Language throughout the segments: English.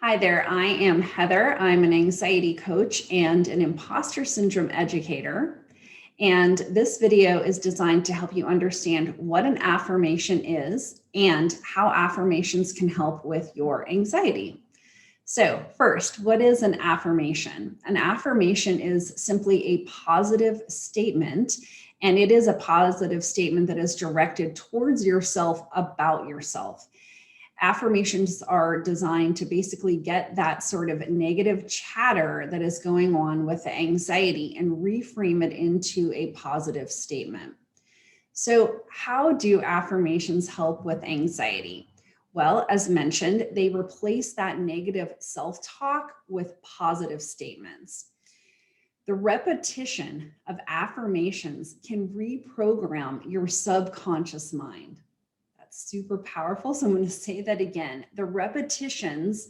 Hi there, I am Heather. I'm an anxiety coach and an imposter syndrome educator. And this video is designed to help you understand what an affirmation is and how affirmations can help with your anxiety. So first, what is an affirmation? An affirmation is simply a positive statement, and it is a positive statement that is directed towards yourself about yourself. Affirmations are designed to basically get that sort of negative chatter that is going on with the anxiety and reframe it into a positive statement. So, how do affirmations help with anxiety? Well, as mentioned, they replace that negative self talk with positive statements. The repetition of affirmations can reprogram your subconscious mind. Super powerful. So I'm going to say that again. The repetitions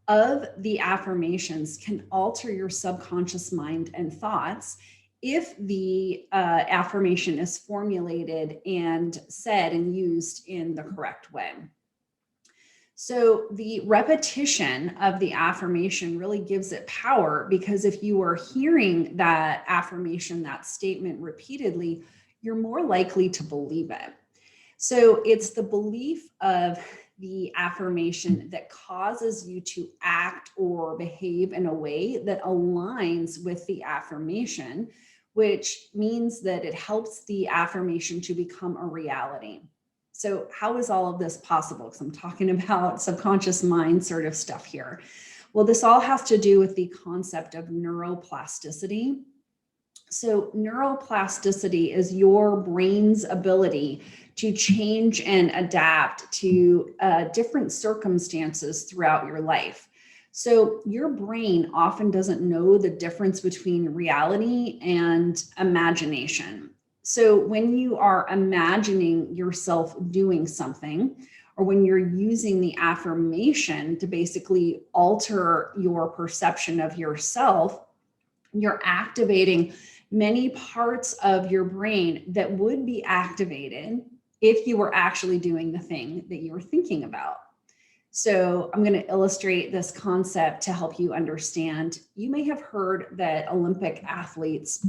of the affirmations can alter your subconscious mind and thoughts if the affirmation is formulated and said and used in the correct way. So the repetition of the affirmation really gives it power, because if you are hearing that affirmation, that statement repeatedly, you're more likely to believe it. So it's the belief of the affirmation that causes you to act or behave in a way that aligns with the affirmation, which means that it helps the affirmation to become a reality. So how is all of this possible? Because I'm talking about subconscious mind sort of stuff here. Well, this all has to do with the concept of neuroplasticity. So neuroplasticity is your brain's ability to change and adapt to different circumstances throughout your life. So your brain often doesn't know the difference between reality and imagination. So when you are imagining yourself doing something, or when you're using the affirmation to basically alter your perception of yourself, you're activating many parts of your brain that would be activated if you were actually doing the thing that you were thinking about. So I'm going to illustrate this concept to help you understand. You may have heard that Olympic athletes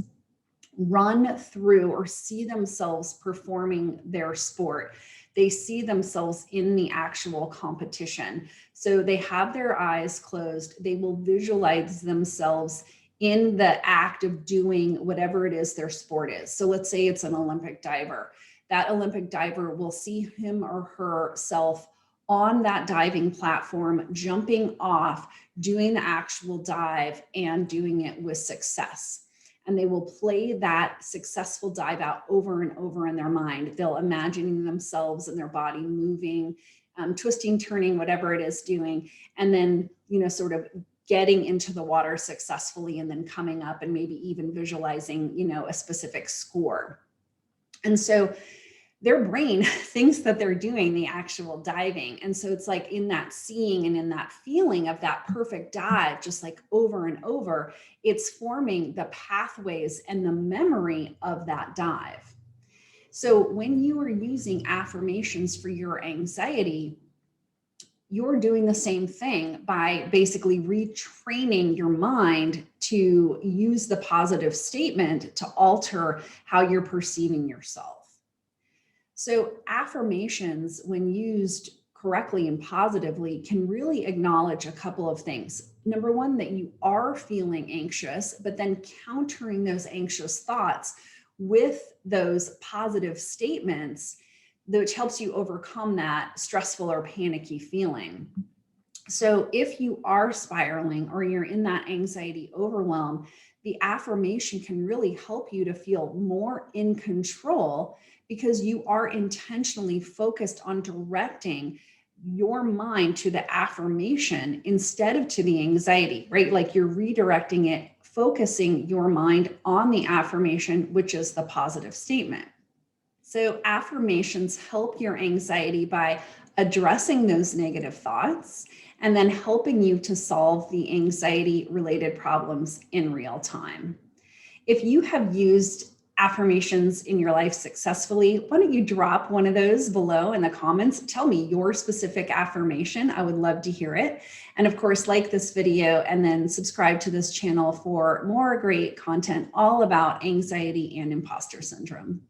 run through or see themselves performing their sport. They see themselves in the actual competition. So they have their eyes closed. They will visualize themselves in the act of doing whatever it is their sport is. So let's say it's an Olympic diver. That Olympic diver will see him or herself on that diving platform, jumping off, doing the actual dive and doing it with success. And they will play that successful dive out over and over in their mind. They'll imagine themselves and their body moving, twisting, turning, whatever it is doing. And then, sort of getting into the water successfully and then coming up and maybe even visualizing, a specific score. And so their brain thinks that they're doing the actual diving. And so it's like in that seeing and in that feeling of that perfect dive, just like over and over, it's forming the pathways and the memory of that dive. So when you are using affirmations for your anxiety, you're doing the same thing by basically retraining your mind to use the positive statement to alter how you're perceiving yourself. So affirmations, when used correctly and positively, can really acknowledge a couple of things. Number one, that you are feeling anxious, but then countering those anxious thoughts with those positive statements, which helps you overcome that stressful or panicky feeling. So if you are spiraling or you're in that anxiety overwhelm, the affirmation can really help you to feel more in control, because you are intentionally focused on directing your mind to the affirmation instead of to the anxiety, right? Like you're redirecting it, focusing your mind on the affirmation, which is the positive statement. So affirmations help your anxiety by addressing those negative thoughts and then helping you to solve the anxiety related problems in real time. If you have used affirmations in your life successfully, why don't you drop one of those below in the comments? Tell me your specific affirmation. I would love to hear it. And of course, like this video and then subscribe to this channel for more great content all about anxiety and imposter syndrome.